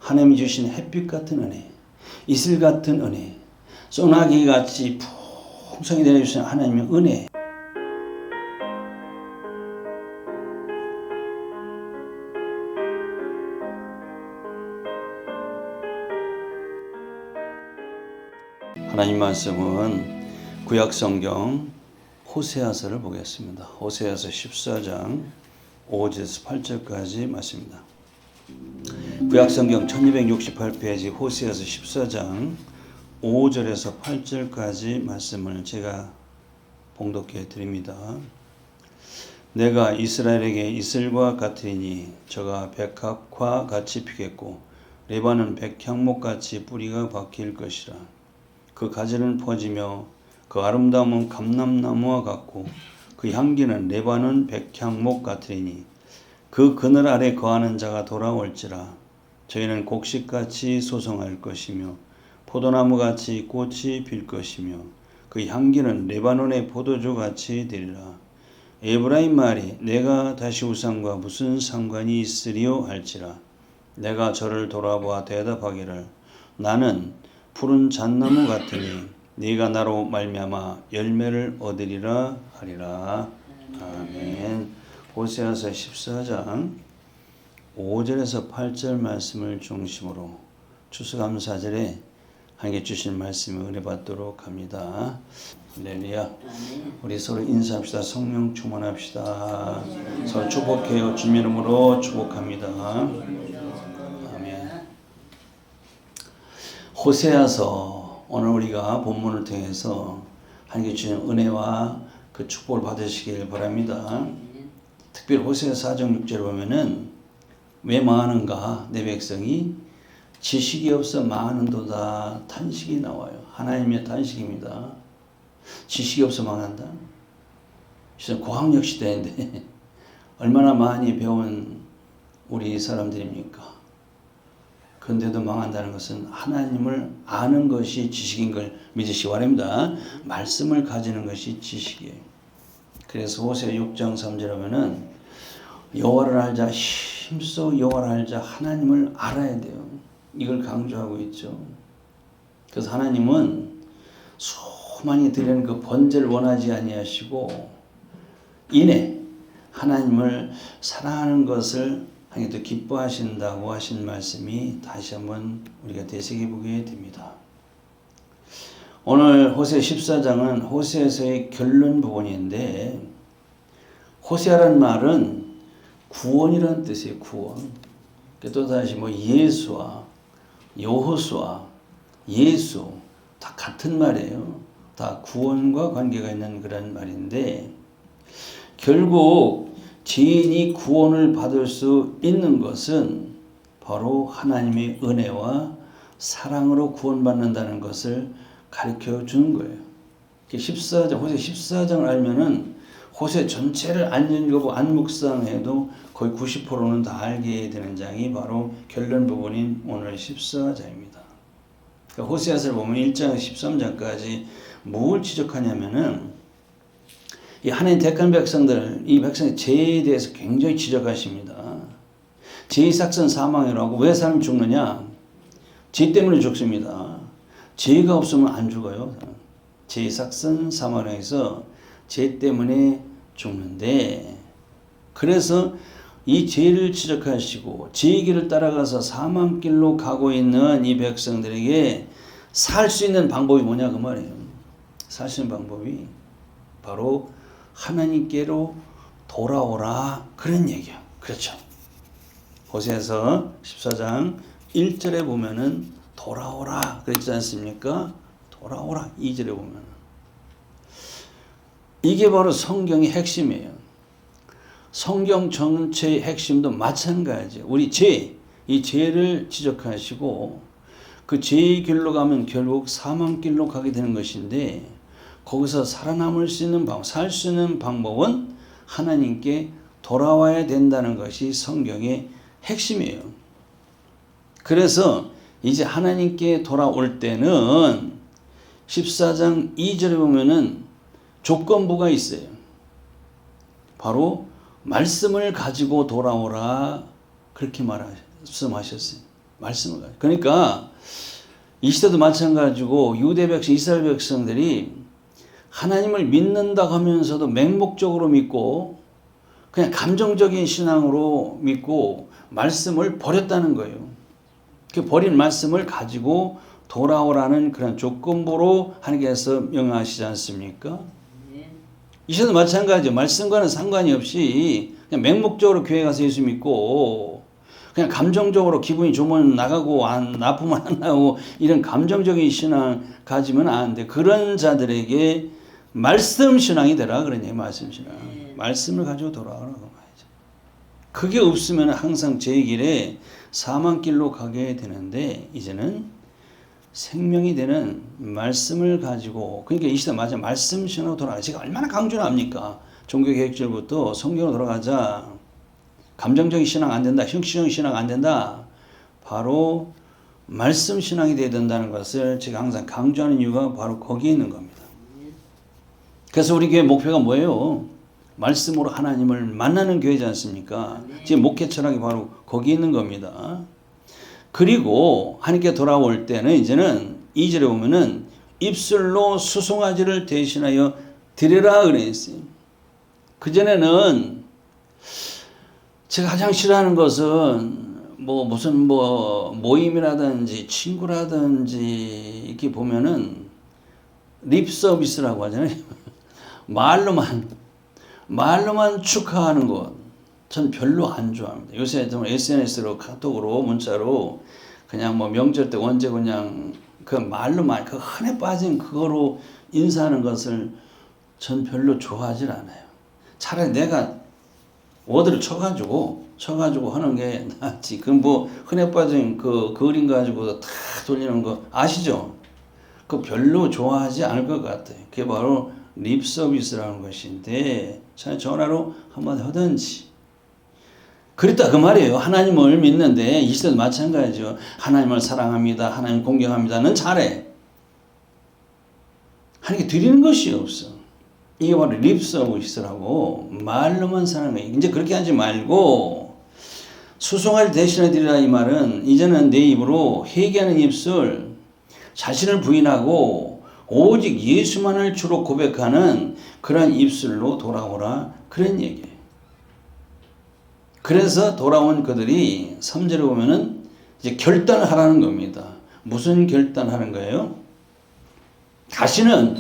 하나님이 주신 햇빛 같은 은혜, 이슬 같은 은혜, 소나기 같이 풍성히 내려주신 하나님의 은혜. 하나님 말씀은 구약성경 호세아서를 보겠습니다. 호세아서 14장 5절에서 8절까지 말씀입니다. 구약성경 1268페이지 호세아서 14장 5절에서 8절까지 말씀을 제가 봉독해 드립니다. 내가 이스라엘에게 이슬과 같으니 저가 백합과 같이 피겠고 레바논 백향목같이 뿌리가 박힐 것이라. 그 가지는 퍼지며 그 아름다움은 감람나무와 같고 그 향기는 레바논 백향목 같으리니 그 그늘 아래 거하는 자가 돌아올지라. 저희는 곡식같이 소송할 것이며 포도나무같이 꽃이 필 것이며 그 향기는 레바논의 포도주같이 되리라. 에브라임 말이 내가 다시 우상과 무슨 상관이 있으리요 할지라. 내가 저를 돌아보아 대답하기를 나는 푸른 잣나무 같으니 네가 나로 말미암아 열매를 얻으리라 하리라. 아멘. 호세아서 14장 5절에서 8절 말씀을 중심으로 추수감사절에 하나님께 주신 말씀을 은혜 받도록 합니다. 할렐루야. 우리 서로 인사합시다. 성령 충만합시다. 서로 축복해요. 주님의 이름으로 축복합니다. 아멘. 호세아서 오늘 우리가 본문을 통해서 하나님께 주신 은혜와 그 축복을 받으시길 바랍니다. 특별히 호세아서 4장 6절을 보면은 왜 망하는가? 내 백성이 지식이 없어 망하는도다 탄식이 나와요. 하나님의 탄식입니다. 지식이 없어 망한다. 지금 고학력 시대인데 얼마나 많이 배운 우리 사람들입니까? 그런데도 망한다는 것은 하나님을 아는 것이 지식인 걸 믿으시기 바랍니다. 말씀을 가지는 것이 지식이에요. 그래서 호세아 6장 3절 하면은 여호와를 알자, 힘써 여호와를 알자, 하나님을 알아야 돼요. 이걸 강조하고 있죠. 그래서 하나님은 수많이 드리는 그 번제를 원하지 아니하시고 이내 하나님을 사랑하는 것을 하나님도 기뻐하신다고 하신 말씀이 다시 한번 우리가 되새겨보게 됩니다. 오늘 호세 14장은 호세에서의 결론 부분인데 호세라는 말은 구원이라는 뜻이에요. 구원. 또다시 예수와 여호수아, 예수 다 같은 말이에요. 다 구원과 관계가 있는 그런 말인데 결국 죄인이 구원을 받을 수 있는 것은 바로 하나님의 은혜와 사랑으로 구원받는다는 것을 가르쳐 주는 거예요. 14장, 호세 14장을 알면은 호세 전체를 안 읽어보고 안 묵상해도 거의 90%는 다 알게 되는 장이 바로 결론 부분인 오늘 14장입니다. 그러니까 호세아서를 보면 1장 13장까지 뭘 지적하냐면은 이 하나님 택한 백성들, 이 백성의 죄에 대해서 굉장히 지적하십니다. 죄의 삭선 사망이라고. 왜 사람이 죽느냐? 죄 때문에 죽습니다. 죄가 없으면 안 죽어요. 죄의 삭선 사망에서 죄 때문에 죽는데, 그래서 이 죄를 지적하시고 죄의 길을 따라가서 사망길로 가고 있는 이 백성들에게 살 수 있는 방법이 뭐냐 그 말이에요. 살 수 있는 방법이 바로 하나님께로 돌아오라 그런 얘기야. 그렇죠. 호세아서 14장 1절에 보면은 돌아오라 그랬지 않습니까? 돌아오라 2절에 보면은 이게 바로 성경의 핵심이에요. 성경 전체의 핵심도 마찬가지예요. 우리 이 죄를 지적하시고 그 죄의 길로 가면 결국 사망길로 가게 되는 것인데 거기서 살아남을 수 있는 방법, 살 수 있는 방법은 하나님께 돌아와야 된다는 것이 성경의 핵심이에요. 그래서 이제 하나님께 돌아올 때는 14장 2절에 보면은 조건부가 있어요. 바로 말씀을 가지고 돌아오라 그렇게 말씀하셨어요. 말씀을 가지고. 그러니까 이 시대도 마찬가지고 유대 백성, 이스라엘 백성들이 하나님을 믿는다 하면서도 맹목적으로 믿고 그냥 감정적인 신앙으로 믿고 말씀을 버렸다는 거예요. 그 버린 말씀을 가지고 돌아오라는 그런 조건부로 하나님께서 명하시지 않습니까? 이 시대도 마찬가지죠. 말씀과는 상관이 없이 그냥 맹목적으로 교회 가서 예수 믿고 그냥 감정적으로 기분이 좋으면 나가고 나쁘면 안 나가고 이런 감정적인 신앙 가지면 안 돼. 그런 자들에게 말씀 신앙이 되라 그러냐. 말씀 신앙. 말씀을 가지고 돌아오라고 말이죠. 그게 없으면 항상 제 길에 사망길로 가게 되는데 이제는 생명이 되는 말씀을 가지고 그러니까 이 시대 맞아 말씀 신앙으로 돌아가. 제가 얼마나 강조를 합니까? 종교개혁절부터 성경으로 돌아가자. 감정적인 신앙 안 된다. 형식적인 신앙 안 된다. 바로 말씀 신앙이 되어야 된다는 것을 제가 항상 강조하는 이유가 바로 거기에 있는 겁니다. 그래서 우리 교회 목표가 뭐예요? 말씀으로 하나님을 만나는 교회지 않습니까? 제 목회 철학이 바로 거기에 있는 겁니다. 그리고 하나님께 돌아올 때는 이제는 2절에 보면은 입술로 수송아지를 대신하여 드리라 그랬어요. 그전에는 제가 가장 싫어하는 것은 무슨 모임이라든지 친구라든지 이렇게 보면은 립 서비스라고 하잖아요. 말로만 축하하는 것. 전 별로 안 좋아합니다. 요새 정말 SNS로 카톡으로 문자로 그냥 명절 때 언제 그냥 그 말로만 그 흔해 빠진 그거로 인사하는 것을 전 별로 좋아하질 않아요. 차라리 내가 워드를 쳐가지고 하는 게 낫지. 그 흔해 빠진 그 그림 가지고 다 돌리는 거 아시죠? 그 별로 좋아하지 않을 것 같아요. 그게 바로 립 서비스라는 것인데 차라리 전화로 한마디 하든지. 그랬다 그 말이에요. 하나님을 믿는데 이 시대도 마찬가지죠. 하나님을 사랑합니다. 하나님 공경합니다는 잘해. 하나님께 드리는 것이 없어. 이게 바로 립 서비스라고 말로만 사는 거예요. 이제 그렇게 하지 말고 수송아지 대신해 드리라 이 말은 이제는 내 입으로 회개하는 입술, 자신을 부인하고 오직 예수만을 주로 고백하는 그런 입술로 돌아오라 그런 얘기예요. 그래서 돌아온 그들이 3절에 보면은 이제 결단을 하라는 겁니다. 무슨 결단하는 거예요? 다시는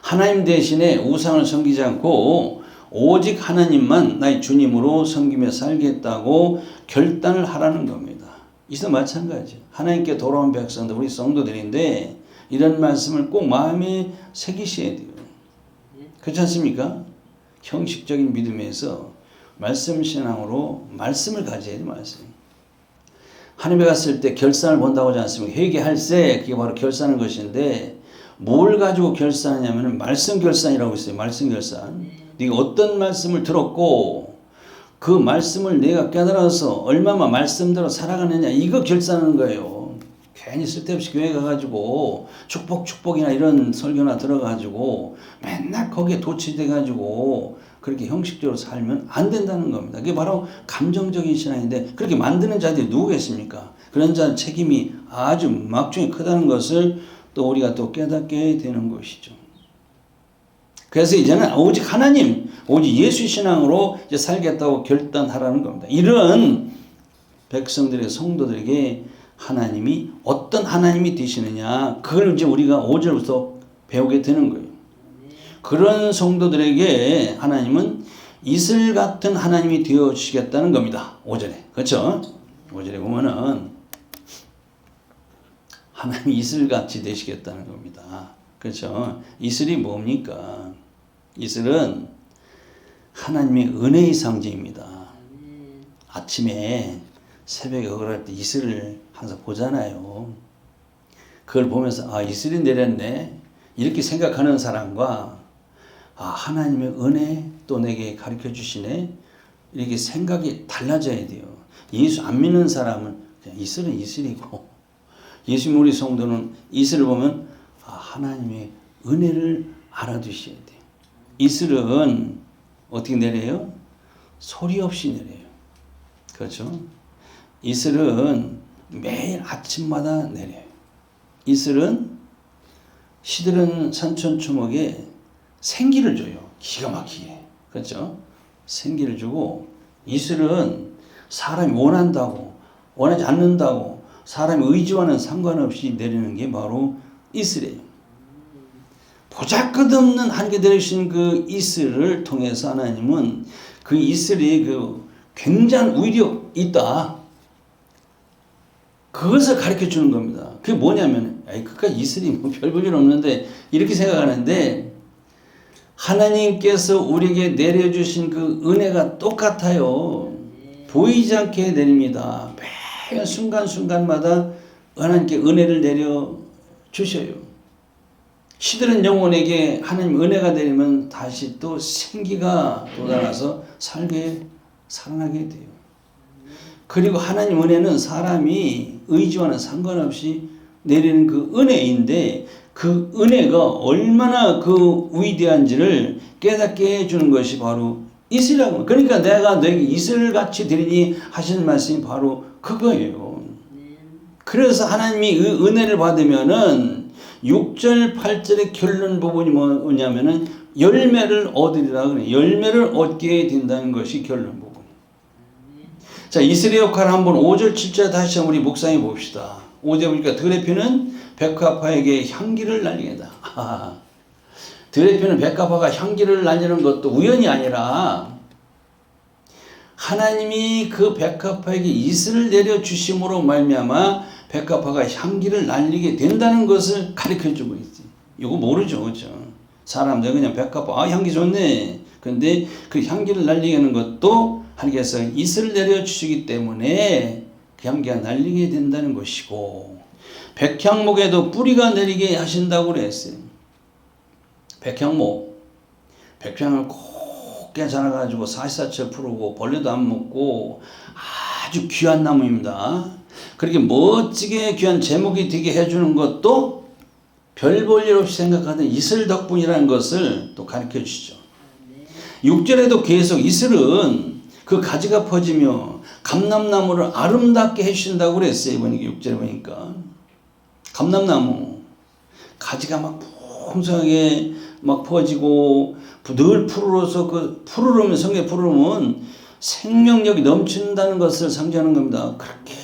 하나님 대신에 우상을 섬기지 않고 오직 하나님만 나의 주님으로 섬기며 살겠다고 결단을 하라는 겁니다. 이도 마찬가지죠. 하나님께 돌아온 백성들, 우리 성도들인데 이런 말씀을 꼭 마음에 새기셔야 돼요. 그렇지 않습니까? 형식적인 믿음에서 말씀 신앙으로 말씀을 가져야 돼요. 말씀. 하나님에 갔을 때 결산을 본다고 하지 않습니까? 회개할세 그게 바로 결산하는 것인데 뭘 가지고 결산하냐면 말씀 결산이라고 있어요. 말씀 결산. 네가 어떤 말씀을 들었고 그 말씀을 내가 깨달아서 얼마나 말씀대로 살아가느냐 이거 결산하는 거예요. 괜히 쓸데없이 교회 가가지고 축복이나 이런 설교나 들어가지고 맨날 거기에 도취돼가지고 그렇게 형식적으로 살면 안 된다는 겁니다. 그게 바로 감정적인 신앙인데 그렇게 만드는 자들이 누구겠습니까? 그런 자는 책임이 아주 막중히 크다는 것을 또 우리가 또 깨닫게 되는 것이죠. 그래서 이제는 오직 하나님, 오직 예수 신앙으로 이제 살겠다고 결단하라는 겁니다. 이런 백성들의 성도들에게 하나님이 어떤 하나님이 되시느냐 그걸 이제 우리가 5절부터 배우게 되는 거예요. 그런 성도들에게 하나님은 이슬 같은 하나님이 되어주시겠다는 겁니다. 5절에. 그렇죠? 5절에 보면은 하나님이 이슬같이 되시겠다는 겁니다. 그렇죠? 이슬이 뭡니까? 이슬은 하나님의 은혜의 상징입니다. 아침에 새벽에 걸을 때 이슬을 항상 보잖아요. 그걸 보면서 이슬이 내렸네 이렇게 생각하는 사람과 하나님의 은혜 또 내게 가르쳐 주시네 이렇게 생각이 달라져야 돼요. 예수 안 믿는 사람은 그냥 이슬은 이슬이고 예수 믿는 우리 성도는 이슬을 보면 하나님의 은혜를 알아두셔야 돼요. 이슬은 어떻게 내려요? 소리 없이 내려요. 그렇죠? 이슬은 매일 아침마다 내려요. 이슬은 시들은 산천초목에 생기를 줘요. 기가 막히게. 그렇죠? 생기를 주고, 이슬은 사람이 원한다고, 원하지 않는다고, 사람의 의지와는 상관없이 내리는 게 바로 이슬이에요. 보잘것없는 하나님께 내리신 그 이슬을 통해서 하나님은 그 이슬이 그 굉장한 위력이 있다. 그것을 가르쳐 주는 겁니다. 그게 뭐냐면, 그까지 이슬이 뭐 별 볼 일 없는데, 이렇게 생각하는데, 하나님께서 우리에게 내려주신 그 은혜가 똑같아요. 보이지 않게 내립니다. 매일 순간순간마다 하나님께 은혜를 내려주셔요. 시들은 영혼에게 하나님 은혜가 내리면 다시 또 생기가 돋아나서 살아나게 돼요. 그리고 하나님 은혜는 사람이 의지와는 상관없이 내리는 그 은혜인데, 그 은혜가 얼마나 그 위대한지를 깨닫게 해주는 것이 바로 이슬이라고. 그러니까 내가 너에게 이슬같이 되리니 하시는 말씀이 바로 그거예요. 그래서 하나님이 은혜를 받으면은 6절 8절의 결론 부분이 뭐냐면은 열매를 얻으리라 그래요. 열매를 얻게 된다는 것이 결론 부분. 자, 이슬의 역할을 한번 5절 7절 다시 한번 우리 묵상해 봅시다. 5절 보니까 들의 피는 백합화에게 향기를 날리겠다. 들의 피는 백합화가 향기를 날리는 것도 우연이 아니라 하나님이 그 백합화에게 이슬을 내려주심으로 말미암아 백합화가 향기를 날리게 된다는 것을 가르쳐주고 있지. 이거 모르죠, 그렇죠? 사람들 그냥 백합화, 향기 좋네. 근데 그 향기를 날리게 하는 것도 하나님께서 이슬을 내려주시기 때문에 그 향기가 날리게 된다는 것이고, 백향목에도 뿌리가 내리게 하신다고 그랬어요. 백향목, 백향을 곱게 자라가지고 사시사철 푸르고 벌레도 안 먹고 아주 귀한 나무입니다. 그렇게 멋지게 귀한 제목이 되게 해주는 것도 별 볼 일 없이 생각하는 이슬 덕분이라는 것을 또 가르쳐 주시죠. 6절에도 계속 이슬은 그 가지가 퍼지며 감람나무를 아름답게 해주신다고 그랬어요. 이번에 6절에 보니까. 감람나무 가지가 막 풍성하게 막 퍼지고 늘 푸르러서 그 푸르르면 성경에 푸르르면 생명력이 넘친다는 것을 상징하는 겁니다. 그렇게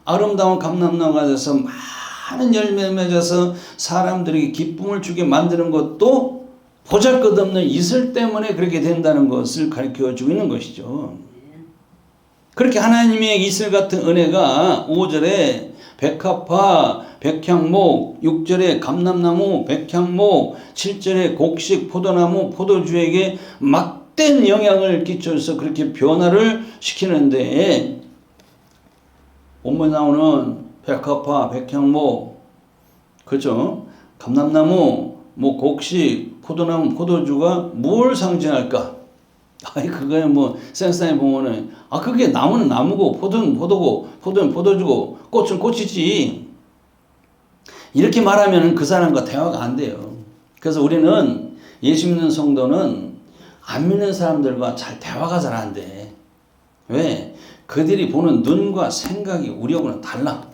아름다운 감람나무가 돼서 많은 열매를 맺어서 사람들에게 기쁨을 주게 만드는 것도 보잘것없는 이슬 때문에 그렇게 된다는 것을 가르쳐 주고 있는 것이죠. 그렇게 하나님의 이슬 같은 은혜가 5절에 백합화, 백향목, 6절에 감람나무, 백향목, 7절에 곡식, 포도나무, 포도주에게 막된 영향을 끼쳐서 그렇게 변화를 시키는데, 본문에 나오는 백합화, 백향목, 그렇죠? 감람나무, 뭐 곡식, 포도나무, 포도주가 뭘 상징할까? 그거에 뭐 센스에 보면은 그게 나무는 나무고 포도는 포도고 포도는 포도주고 꽃은 꽃이지. 이렇게 말하면 그 사람과 대화가 안 돼요. 그래서 우리는 예수 믿는 성도는 안 믿는 사람들과 대화가 잘 안 돼. 왜? 그들이 보는 눈과 생각이 우리하고는 달라.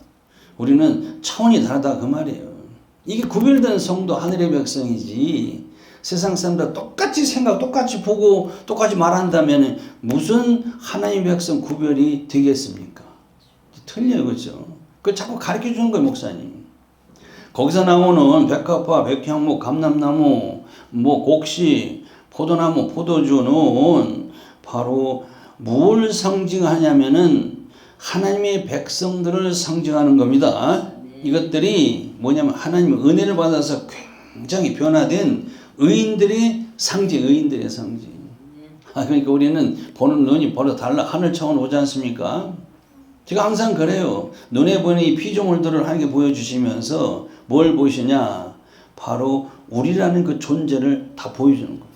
우리는 차원이 다르다 그 말이에요. 이게 구별된 성도 하늘의 백성이지. 세상 사람들 똑같이 생각, 똑같이 보고 똑같이 말한다면 무슨 하나님의 백성 구별이 되겠습니까? 틀려요, 그렇죠? 그걸 자꾸 가르쳐 주는 거예요, 목사님. 거기서 나오는 백합화, 백향목, 감람나무, 뭐 곡식, 포도나무, 포도주는 바로 뭘 상징하냐면은 하나님의 백성들을 상징하는 겁니다. 이것들이 뭐냐면 하나님의 은혜를 받아서 굉장히 변화된 의인들의 상징, 의인들의 상징. 그러니까 우리는 보는 눈이 바로 달라. 하늘 차원 오지 않습니까? 제가 항상 그래요. 눈에 보이는 이 피조물들을 하나님께 보여주시면서 뭘 보시냐? 바로 우리라는 그 존재를 다 보여주는 거예요.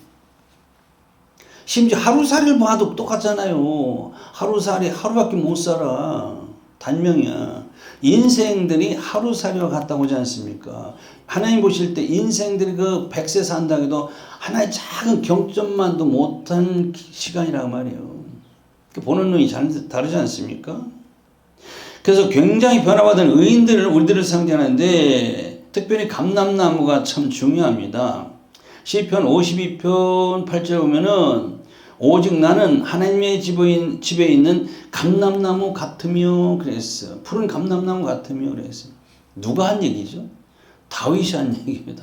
심지어 하루살이를 봐도 똑같잖아요. 하루살이 하루밖에 못 살아. 단명이야. 인생들이 하루살이와 같다고 하지 않습니까? 하나님 보실 때 인생들이 그 100세 산다고 해도 하나의 작은 경점만도 못한 시간이라고 말이에요. 보는 눈이 다르지 않습니까? 그래서 굉장히 변화받은 의인들을 우리들을 상징하는데 특별히 감람나무가 참 중요합니다. 시편 52편 8절에 보면은 오직 나는 하나님의 집에 있는 감람나무 같으며 그랬어요. 푸른 감람나무 같으며 그랬어요. 누가 한 얘기죠? 다윗이 한 얘기예요.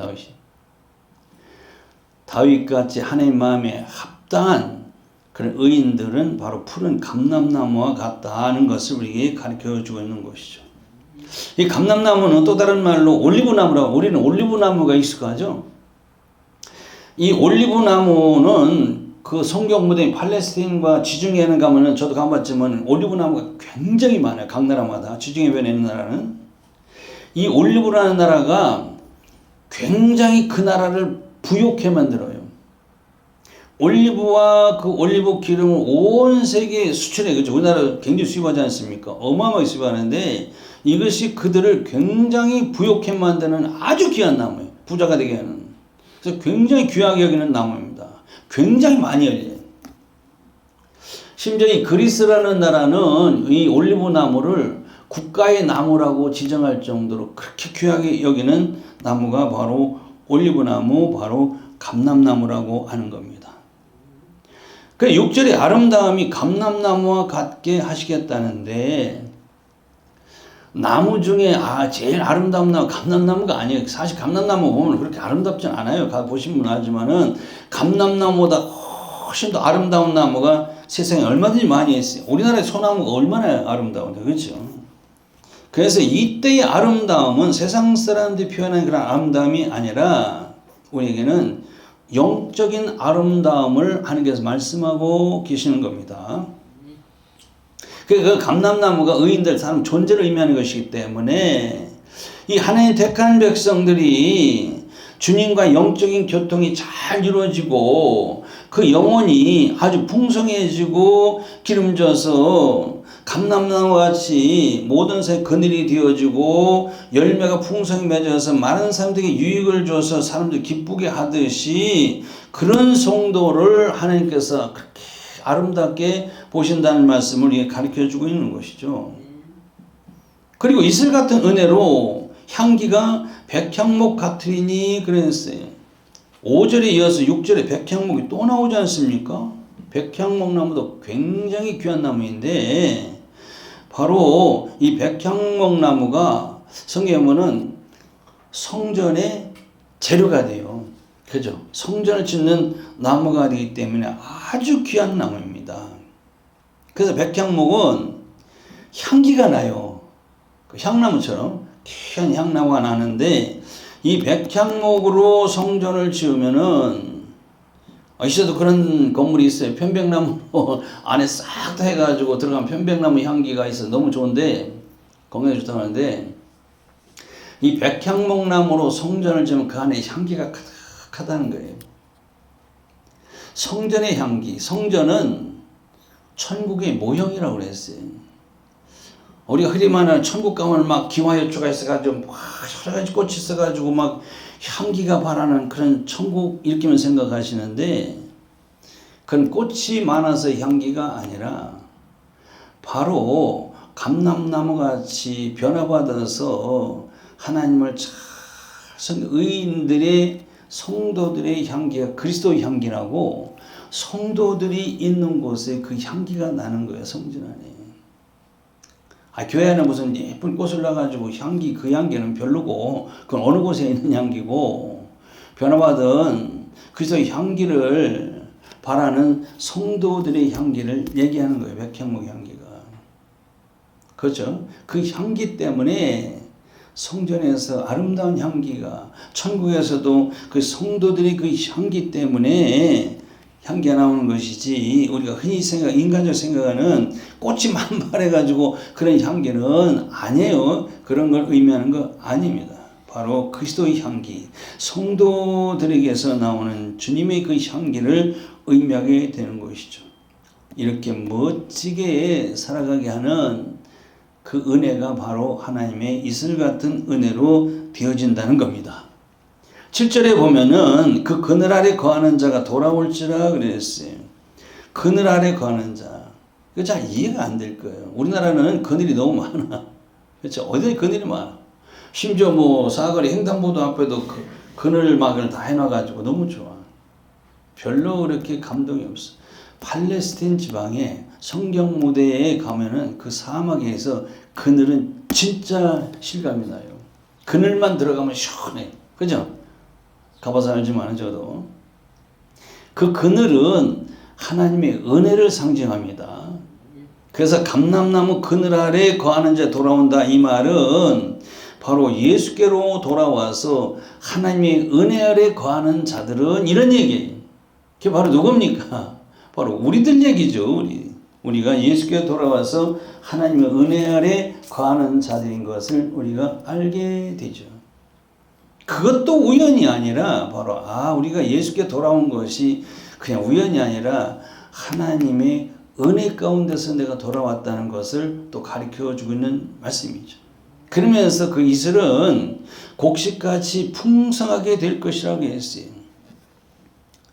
다윗같이 하나님 마음에 합당한 그런 의인들은 바로 푸른 감람나무와 같다는 것을 우리에게 가르쳐주고 있는 것이죠. 이 감람나무는 또 다른 말로 올리브나무라고, 우리는 올리브나무가 익숙하죠. 이 올리브나무는 그 성경 무대인 팔레스타인과 지중해에는 가면은 저도 가봤지만 올리브나무가 굉장히 많아요. 각 나라마다. 지중해 변에 있는 나라는. 이 올리브라는 나라가 굉장히 그 나라를 부욕해 만들어요. 올리브와 그 올리브 기름을 온 세계에 수출해. 그죠? 우리나라 굉장히 수입하지 않습니까? 어마어마하게 수입하는데 이것이 그들을 굉장히 부욕해 만드는 아주 귀한 나무예요. 부자가 되게 하는. 그래서 굉장히 귀하게 여기는 나무입니다. 굉장히 많이 열려요. 심지어 이 그리스라는 나라는 이 올리브 나무를 국가의 나무라고 지정할 정도로 그렇게 귀하게 여기는 나무가 바로 올리브 나무, 바로 감람나무라고 하는 겁니다. 그 6절의 아름다움이 감람나무와 같게 하시겠다는데 나무 중에 제일 아름다운 나무 감람나무가 아니에요. 사실 감람나무 보면 그렇게 아름답진 않아요. 가보시면 알지만은 감람나무보다 훨씬 더 아름다운 나무가 세상에 얼마든지 많이 있어요. 우리나라의 소나무가 얼마나 아름다운데, 그렇죠? 그래서 이때의 아름다움은 세상 사람들이 표현하는 그런 아름다움이 아니라 우리에게는 영적인 아름다움을 하나님께서 말씀하고 계시는 겁니다. 그 감람나무가 의인들 사람 존재를 의미하는 것이기 때문에 이 하나님 택한 백성들이 주님과 영적인 교통이 잘 이루어지고 그 영혼이 아주 풍성해지고 기름져서 감람나무와 같이 모든 새 그늘이 되어지고 열매가 풍성히 맺어서 많은 사람들에게 유익을 줘서 사람들 기쁘게 하듯이 그런 성도를 하나님께서 그렇게 아름답게 보신다는 말씀을 우리에게 가르쳐주고 있는 것이죠. 그리고 이슬 같은 은혜로 향기가 백향목 같으리니 그랬어요. 5절에 이어서 6절에 백향목이 또 나오지 않습니까? 백향목 나무도 굉장히 귀한 나무인데 바로 이 백향목 나무가 성경에 보면 성전의 재료가 돼요. 그죠? 성전을 짓는 나무가 되기 때문에 아주 귀한 나무입니다. 그래서 백향목은 향기가 나요. 그 향나무처럼 귀한 향나무가 나는데 이 백향목으로 성전을 지으면은 있어도 그런 건물이 있어요. 편백나무 안에 싹 다 해가지고 들어가면 편백나무 향기가 있어서 너무 좋은데 건강에 좋다고 하는데 이 백향목 나무로 성전을 지으면 그 안에 향기가 가득하다는 거예요. 성전의 향기, 성전은 천국의 모형이라고 그랬어요. 우리가 흔히 말하는 천국 가면 막 기와효초가 있어가지고 막 여러 가지 꽃이 있어가지고 막 향기가 바라는 그런 천국 이렇게만 생각하시는데 그건 꽃이 많아서 향기가 아니라 바로 감람나무 같이 변화받아서 하나님을 잘 의인들의 성도들의 향기가 그리스도의 향기라고 성도들이 있는 곳에 그 향기가 나는 거예요. 성전 안에. 교회 안에 무슨 예쁜 꽃을 놔가지고 향기, 그 향기는 별로고, 그건 어느 곳에 있는 향기고, 변화받은 그리스도의 향기를 바라는 성도들의 향기를 얘기하는 거예요. 백향목 향기가. 그렇죠? 그 향기 때문에 성전에서 아름다운 향기가, 천국에서도 그 성도들이 그 향기 때문에 향기가 나오는 것이지, 우리가 흔히 인간적 생각하는 꽃이 만발해가지고 그런 향기는 아니에요. 그런 걸 의미하는 거 아닙니다. 바로 그리스도의 향기, 성도들에게서 나오는 주님의 그 향기를 의미하게 되는 것이죠. 이렇게 멋지게 살아가게 하는 그 은혜가 바로 하나님의 이슬 같은 은혜로 되어진다는 겁니다. 7절에 보면은 그 그늘 아래 거하는 자가 돌아올지라 그랬어요. 그늘 아래 거하는 자. 그 잘 이해가 안 될 거예요. 우리나라는 그늘이 너무 많아. 그렇죠? 어디 그늘이 많아. 심지어 뭐 사거리 횡단보도 앞에도 그늘막을 다 해놔가지고 너무 좋아. 별로 그렇게 감동이 없어. 팔레스타인 지방에 성경 무대에 가면은 그 사막에서 그늘은 진짜 실감이 나요. 그늘만 들어가면 시원해. 그죠? 가봐서 알지만 저도. 그 그늘은 하나님의 은혜를 상징합니다. 그래서 감람나무 그늘 아래 거하는 자 돌아온다. 이 말은 바로 예수께로 돌아와서 하나님의 은혜 아래 거하는 자들은 이런 얘기예요. 그게 바로 누굽니까? 바로 우리들 얘기죠. 우리가 예수께 돌아와서 하나님의 은혜 아래 거하는 자들인 것을 우리가 알게 되죠. 그것도 우연이 아니라 바로 우리가 예수께 돌아온 것이 그냥 우연이 아니라 하나님의 은혜 가운데서 내가 돌아왔다는 것을 또 가르쳐주고 있는 말씀이죠. 그러면서 그 이슬은 곡식같이 풍성하게 될 것이라고 했어요.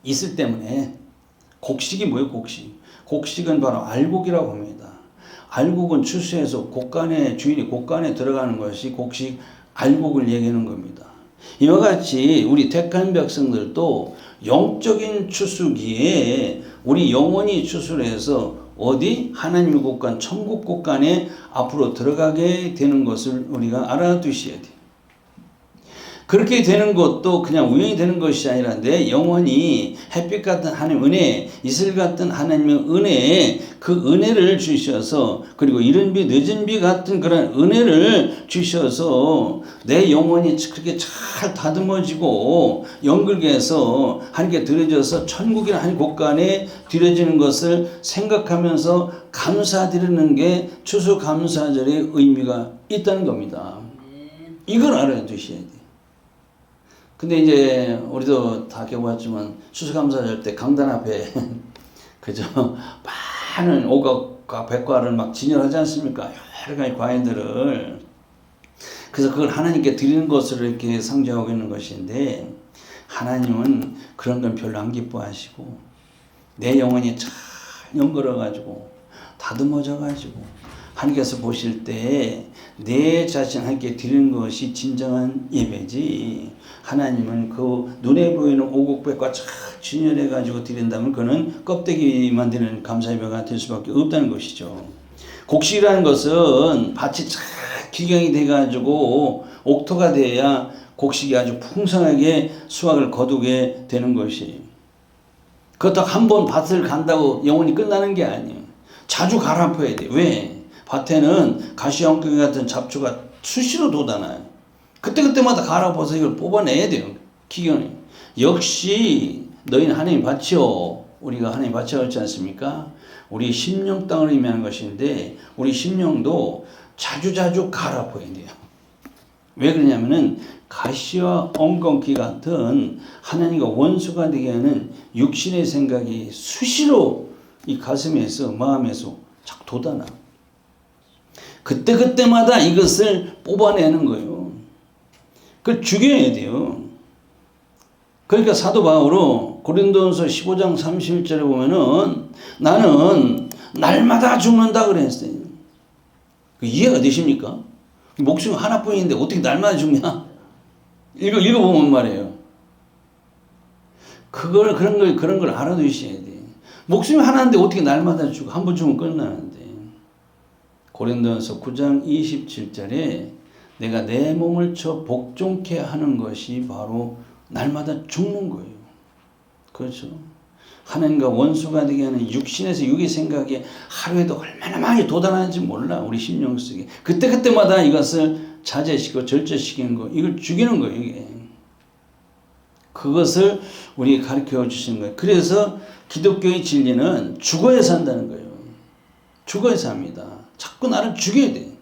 이슬 때문에. 곡식이 뭐예요? 곡식은 바로 알곡이라고 합니다. 알곡은 추수해서 주인이 곡간에 들어가는 것이 곡식 알곡을 얘기하는 겁니다. 이와 같이 우리 택한 백성들도 영적인 추수기에 우리 영원히 추수를 해서 어디? 하나님의 곳간, 천국 곳간에 앞으로 들어가게 되는 것을 우리가 알아두셔야 돼요. 그렇게 되는 것도 그냥 우연히 되는 것이 아니라 내 영혼이 햇빛 같은 하나님의 은혜, 이슬 같은 하나님의 은혜, 그 은혜를 주셔서 그리고 이른 비 늦은 비 같은 그런 은혜를 주셔서 내 영혼이 그렇게 잘 다듬어지고 연결해서 하나님께 드려져서 천국이나 하나님 곳간에 드려지는 것을 생각하면서 감사드리는 게 추수감사절의 의미가 있다는 겁니다. 이걸 알아두셔야 돼요. 근데 이제 우리도 다 겪어봤지만 추수감사절 때 강단 앞에 그죠? 많은 오각과 백과를 막 진열하지 않습니까? 여러 가지 과일들을. 그래서 그걸 하나님께 드리는 것으로 이렇게 상징하고 있는 것인데 하나님은 그런 건 별로 안 기뻐하시고 내 영혼이 잘 연결해가지고 다듬어져가지고 하나님께서 보실 때 내 자신 하나님께 드리는 것이 진정한 예배지. 하나님은 그 눈에 보이는 오곡백과 잘 진열해가지고 드린다면 그는 껍데기만 드리는 감사예배가 될 수밖에 없다는 것이죠. 곡식이라는 것은 밭이 잘 기경이 돼가지고 옥토가 돼야 곡식이 아주 풍성하게 수확을 거두게 되는 것이. 그렇다고 한 번 밭을 간다고 영원히 끝나는 게 아니에요. 자주 갈아엎어야 돼. 왜? 밭에는 가시황덩이 같은 잡초가 수시로 돋아나요. 그때마다 갈아엎어서 이걸 뽑아내야 돼요. 기경이. 역시 너희는 하나님 밭이요. 우리가 하나님 밭이라고 했지 않습니까? 우리 심령 땅을 의미하는 것인데 우리 심령도 자주자주 갈아엎어야 돼요. 왜 그러냐면은 가시와 엉겅퀴 같은 하나님과 원수가 되게 하는 육신의 생각이 수시로 이 가슴에서 마음에서 자꾸 돋아나. 그때마다 이것을 뽑아내는 거예요. 그걸 죽여야 돼요. 그러니까 사도 바울은 고린도전서 15장 31절에 보면은 나는 날마다 죽는다 그랬어요. 이해가 되십니까? 목숨 하나뿐인데 어떻게 날마다 죽냐? 읽어보면 말이에요. 그런 걸 알아두셔야 돼. 목숨이 하나인데 어떻게 날마다 죽어? 한 번 죽으면 끝나는데. 고린도전서 9장 27절에 내가 내 몸을 쳐 복종케 하는 것이 바로 날마다 죽는 거예요. 그렇죠? 하나님과 원수가 되게 하는 육신에서 육의 생각이 하루에도 얼마나 많이 돋아나는지 몰라. 우리 심령 속에. 그때마다 이것을 자제시키고 절제시키는 거. 이걸 죽이는 거예요. 이게. 그것을 우리에게 가르쳐 주시는 거예요. 그래서 기독교의 진리는 죽어야 산다는 거예요. 죽어야 삽니다. 자꾸 나를 죽여야 돼.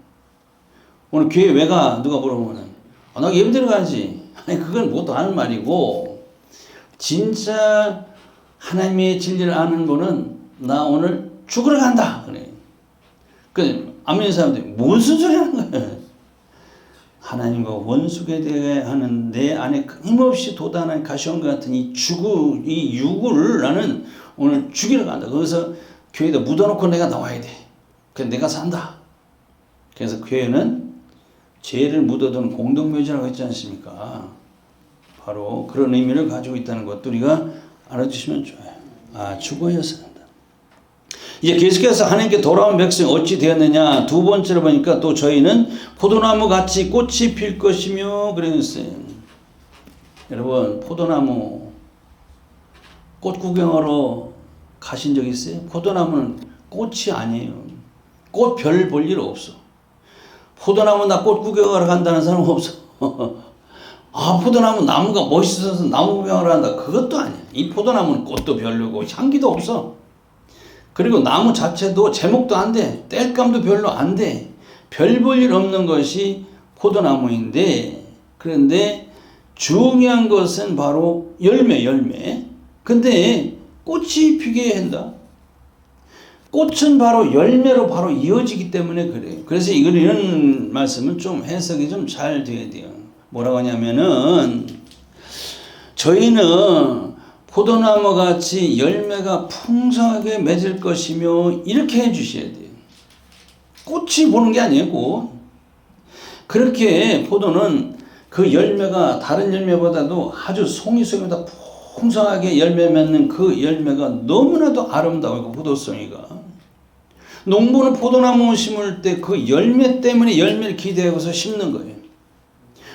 오늘 교회 왜 가? 누가 물어보면 나 예배 들어가지. 아니 그건 못 하는 말이고 진짜 하나님의 진리를 아는 분은 나 오늘 죽으러 간다. 그래. 그 안 믿는 사람들이 무슨 소리 하는 거야. 하나님과 원수가 되어야 하는 내 안에 힘없이 돋아난 가시원과 같은 이 육을 나는 오늘 죽이러 간다. 거기서 교회에다 묻어놓고 내가 나와야 돼. 그래서 내가 산다. 그래서 교회는 죄를 묻어두는 공동묘지라고 했지 않습니까? 바로 그런 의미를 가지고 있다는 것도 우리가 알아주시면 좋아요. 죽어야 산다. 이제 계속해서 하나님께 돌아온 백성이 어찌 되었느냐. 두 번째로 보니까 또 저희는 포도나무 같이 꽃이 필 것이며 그랬어요. 여러분, 포도나무 꽃 구경하러 가신 적 있어요? 포도나무는 꽃이 아니에요. 꽃 별 볼 일 없어. 포도나무 나 꽃 구경하러 간다는 사람 없어. 포도나무 나무가 멋있어서 나무 구경하러 간다. 그것도 아니야. 이 포도나무는 꽃도 별로고 향기도 없어. 그리고 나무 자체도 제목도 안 돼. 땔감도 별로 안 돼. 별 볼 일 없는 것이 포도나무인데, 그런데 중요한 것은 바로 열매. 근데 꽃이 피게 한다. 꽃은 바로 열매로 바로 이어지기 때문에 그래요. 그래서 이런 말씀은 좀 해석이 좀 잘 돼야 돼요. 뭐라고 하냐면은, 저희는 포도나무 같이 열매가 풍성하게 맺을 것이며, 이렇게 해 주셔야 돼요. 꽃이 보는 게 아니고, 그렇게 포도는 그 열매가 다른 열매보다도 아주 송이송이보다 풍성하게 열매 맺는 그 열매가 너무나도 아름다워요. 포도송이가. 농부는 포도나무 심을 때 그 열매 때문에 열매를 기대하고서 심는 거예요.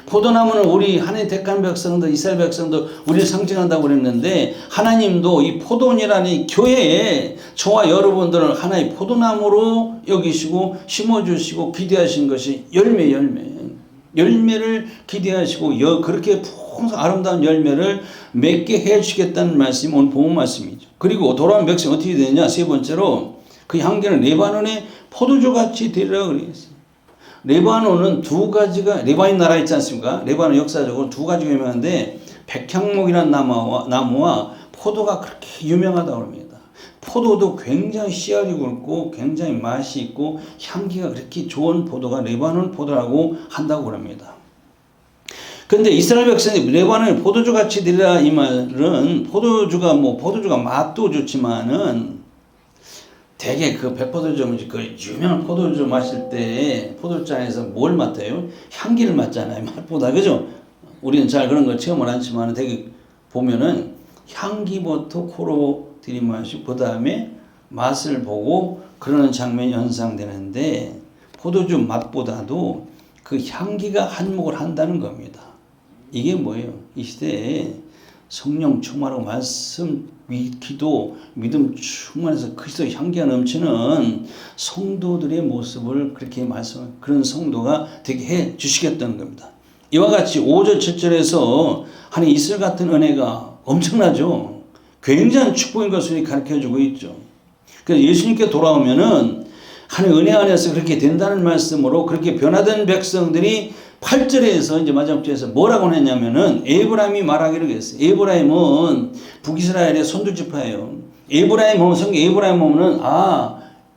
포도나무는 우리 하나님 택한 백성들, 이스라엘 백성들 우리를 상징한다고 그랬는데, 하나님도 이 포도원이라는 이 교회에 저와 여러분들을 하나의 포도나무로 여기시고 심어주시고 기대하신 것이 열매를 기대하시고 그렇게 풍성 아름다운 열매를 맺게 해주시겠다는 말씀이 오늘 본문 말씀이죠. 그리고 돌아온 백성이 어떻게 되느냐. 세 번째로 그 향기는 레바논의 포도주같이 되리라 그랬어요. 레바논은 두 가지가, 레바논 나라 있지 않습니까? 레바논 역사적으로 두 가지가 유명한데, 백향목이라는 나무와 포도가 그렇게 유명하다고 합니다. 포도도 굉장히 씨알이 굵고 굉장히 맛이 있고 향기가 그렇게 좋은 포도가 레바논 포도라고 한다고 합니다. 근데 이스라엘 백성이 레바논을 포도주같이 되리라 이 말은, 포도주가 맛도 좋지만은 되게 그 백포도주, 그 유명한 포도주 마실 때 포도잔에서 뭘 맡아요? 향기를 맡잖아요. 맛보다. 그죠? 우리는 잘 그런 걸 체험을 않지만 되게 보면은 향기부터 코로 들이마시고 그 다음에 맛을 보고 그러는 장면이 연상되는데, 포도주 맛보다도 그 향기가 한몫을 한다는 겁니다. 이게 뭐예요? 이 시대에 성령 충만하고 말씀, 기도, 믿음 충만해서 그리스도의 향기가 넘치는 성도들의 모습을 그렇게 그런 성도가 되게 해 주시겠다는 겁니다. 이와 같이 5절 7절에서 하나님 이슬 같은 은혜가 엄청나죠. 굉장한 축복인 것을 가르쳐주고 있죠. 그래서 예수님께 돌아오면은 하나님 은혜 안에서 그렇게 된다는 말씀으로 그렇게 변화된 백성들이 8절에서 이제 마지막 절에서 뭐라고 했냐면은, 에브라임이 말하기로 했어요. 에브라임은 북이스라엘의 선두지파예요. 성경 에브라임 보면은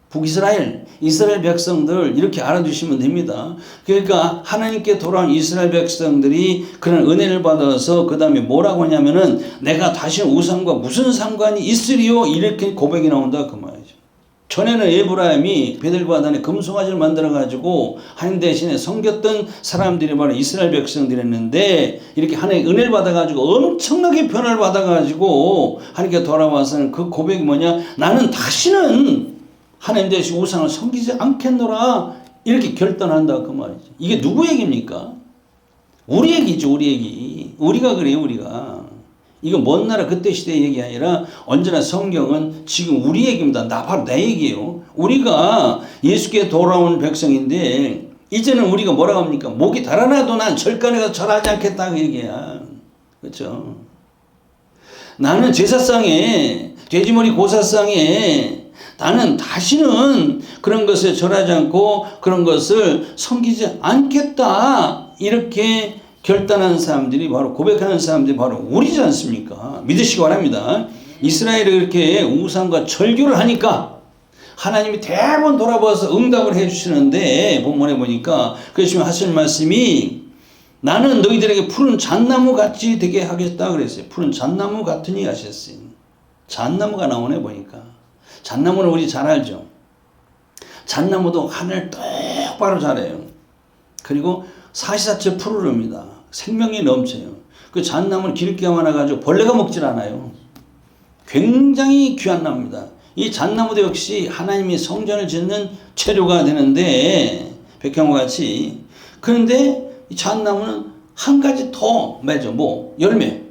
북이스라엘, 이스라엘 백성들 이렇게 알아두시면 됩니다. 그러니까 하나님께 돌아온 이스라엘 백성들이 그런 은혜를 받아서 그 다음에 뭐라고 하냐면은, 내가 다시 우상과 무슨 상관이 있으리요? 이렇게 고백이 나온다 그 말이죠. 전에는 에브라임이 베들바단에 금송아지를 만들어가지고 하나님 대신에 섬겼던 사람들이 바로 이스라엘 백성들이었는데, 이렇게 하나님의 은혜를 받아가지고 엄청나게 변화를 받아가지고 하나님께 돌아와서는 그 고백이 뭐냐? 나는 다시는 하나님 대신 우상을 섬기지 않겠노라. 이렇게 결단한다 그 말이죠. 이게 누구 얘기입니까? 우리 얘기죠. 우리 얘기. 우리가 그래요. 우리가. 이거 먼 나라 그때 시대 얘기 아니라 언제나 성경은 지금 우리 얘기입니다. 바로 내 얘기예요. 우리가 예수께 돌아온 백성인데, 이제는 우리가 뭐라고 합니까? 목이 달아나도 난 절간에 가서 절하지 않겠다 그 얘기야. 그렇죠? 나는 제사상에, 돼지머리 고사상에 나는 다시는 그런 것에 절하지 않고 그런 것을 섬기지 않겠다. 이렇게 결단한 사람들이 바로, 고백하는 사람들이 바로 우리지 않습니까? 믿으시기 바랍니다. 이스라엘이 이렇게 우상과 절교를 하니까 하나님이 대번 돌아봐서 응답을 해주시는데, 본문에 보니까 그러시면 하실 말씀이, 나는 너희들에게 푸른 잣나무 같이 되게 하겠다 그랬어요. 푸른 잣나무 같으니 하셨어요. 잣나무가 나오네 보니까. 잣나무는 우리 잘 알죠. 잣나무도 하늘 똑바로 자라요. 그리고 사시사철 푸르릅니다. 생명이 넘쳐요. 그 잣나무는 기름기가 많아가지고 벌레가 먹질 않아요. 굉장히 귀한 나무입니다. 이 잣나무도 역시 하나님이 성전을 짓는 재료가 되는데 백향과 같이. 그런데 이 잣나무는 한 가지 더 맺어. 열매.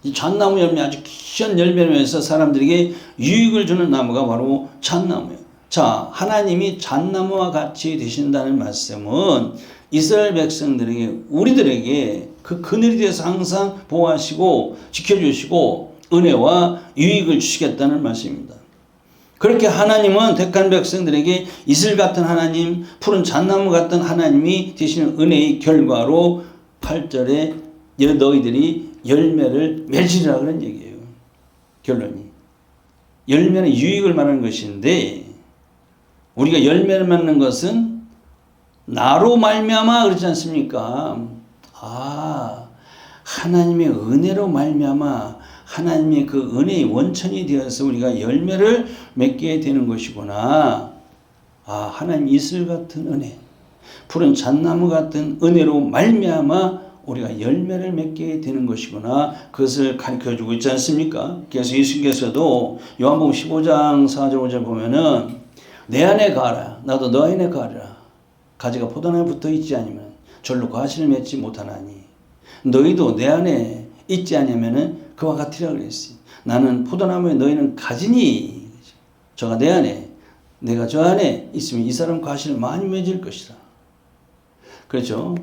이 잣나무 열매 아주 귀한 열매를 맺어서 사람들에게 유익을 주는 나무가 바로 잣나무예요. 자, 하나님이 잣나무와 같이 되신다는 말씀은 이스라엘 백성들에게 우리들에게 그 그늘이 되어서 항상 보호하시고 지켜주시고 은혜와 유익을 주시겠다는 말씀입니다. 그렇게 하나님은 택한 백성들에게 이슬 같은 하나님, 푸른 잣나무 같은 하나님이 되시는 은혜의 결과로 8절에 너희들이 열매를 맺으리라 그런 얘기예요. 결론이. 열매는 유익을 말하는 것인데 우리가 열매를 맺는 것은 나로 말미암아 그렇지 않습니까? 하나님의 은혜로 말미암아 하나님의 그 은혜의 원천이 되어서 우리가 열매를 맺게 되는 것이구나. 하나님 이슬 같은 은혜, 푸른 잣나무 같은 은혜로 말미암아 우리가 열매를 맺게 되는 것이구나. 그것을 가르쳐주고 있지 않습니까? 그래서 예수님께서도 요한복음 15장 4절 5절 보면은 내 안에 가라 나도 너 안에 가라. 가지가 포도나무에 붙어 있지 않으면 절로 과실을 맺지 못하나니 너희도 내 안에 있지 않으면은 그와 같으리라 그랬어요. 나는 포도나무에 너희는 가지니 저가 내 안에 내가 저 안에 있으면 이 사람 과실을 많이 맺을 것이다. 그렇죠?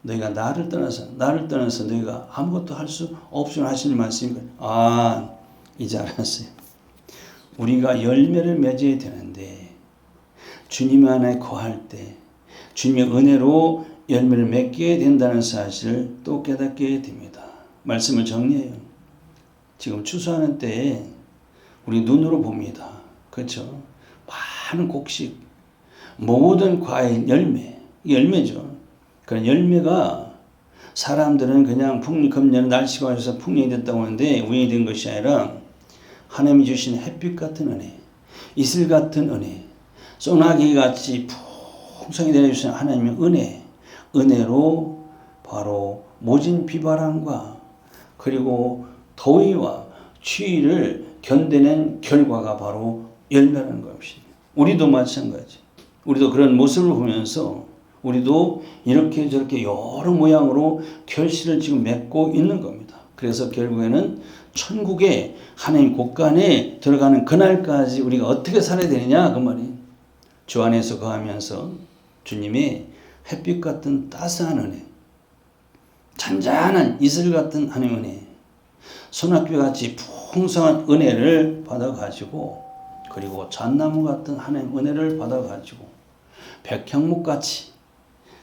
너희가 나를 떠나서 너희가 아무것도 할 수 없으면 하시는 말씀이니까 이제 알았어요. 우리가 열매를 맺어야 되는데 주님 안에 거할 때 주님의 은혜로 열매를 맺게 된다는 사실을 또 깨닫게 됩니다. 말씀을 정리해요. 지금 추수하는 때에 우리 눈으로 봅니다. 그렇죠? 많은 곡식, 모든 과일, 열매죠. 그런 열매가 사람들은 그냥 금년 날씨가 와서 풍년이 됐다고 하는데 우연히 된 것이 아니라 하나님이 주신 햇빛 같은 은혜, 이슬 같은 은혜, 소나기 같이 풍성히 내려주신 하나님의 은혜로 바로 모진 비바람과 그리고 더위와 추위를 견뎌낸 결과가 바로 열매라는 것입니다. 우리도 마찬가지. 우리도 그런 모습을 보면서 우리도 이렇게 저렇게 여러 모양으로 결실을 지금 맺고 있는 겁니다. 그래서 결국에는 천국에 하나님 곳간에 들어가는 그날까지 우리가 어떻게 살아야 되느냐 그 말이. 주 안에서 거하면서 주님의 햇빛 같은 따스한 은혜, 잔잔한 이슬 같은 하나님의 은혜, 소낙비같이 풍성한 은혜를 받아가지고 그리고 잣나무 같은 하나님의 은혜를 받아가지고 백향목같이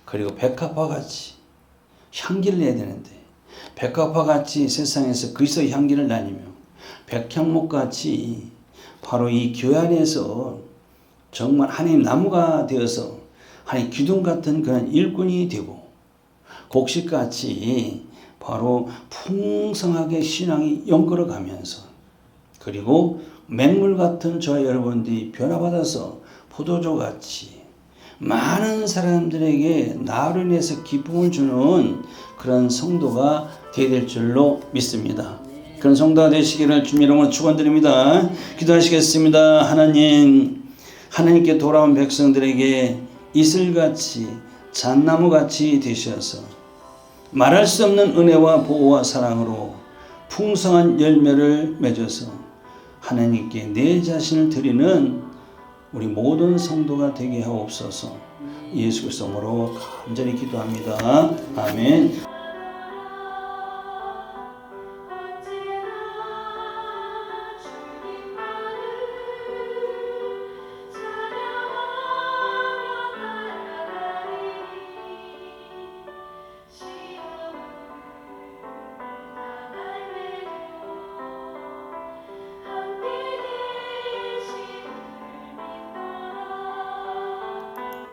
그리고 백합화같이 향기를 내야 되는데 백합화같이 세상에서 그리스도의 향기를 나뉘며 백향목같이 바로 이 교회 안에서 정말 하나님 나무가 되어서 하나님 기둥 같은 그런 일꾼이 되고 곡식같이 바로 풍성하게 신앙이 연걸어가면서 그리고 맹물 같은 저와 여러분들이 변화받아서 포도주같이 많은 사람들에게 나로 인해서 기쁨을 주는 그런 성도가 되어야 될 줄로 믿습니다. 그런 성도가 되시기를 주님 이름으로 축원드립니다. 기도하시겠습니다. 하나님께 돌아온 백성들에게 이슬같이 잣나무같이 되셔서 말할 수 없는 은혜와 보호와 사랑으로 풍성한 열매를 맺어서 하나님께 내 자신을 드리는 우리 모든 성도가 되게 하옵소서. 예수 그리스도로 간절히 기도합니다. 아멘.